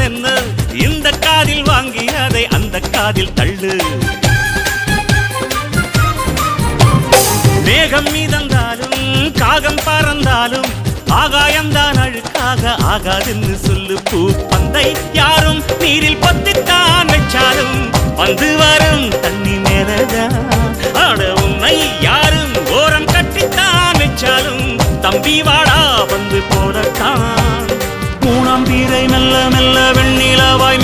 என்ன இந்த காதில் வாங்கி அதை அந்த காதில் தள்ளு. மேகம் மீதந்தாலும் காகம் பறந்தாலும் ஆகாயம்தான் அழுக்காக ஆகாதுன்னு சொல்லு. பூ பந்தை யாரும் நீரில் பத்தித்தான் வச்சாலும் வந்து வரும் தண்ணி மேலதான். ஆட உன்னை யாரும் ஓரம் கட்டித்தான் வச்சாலும் தம்பி வாடா வந்து போடத்தான். மூணாம் பீரை மெல்ல மெல்ல வெண்ணிலவாய்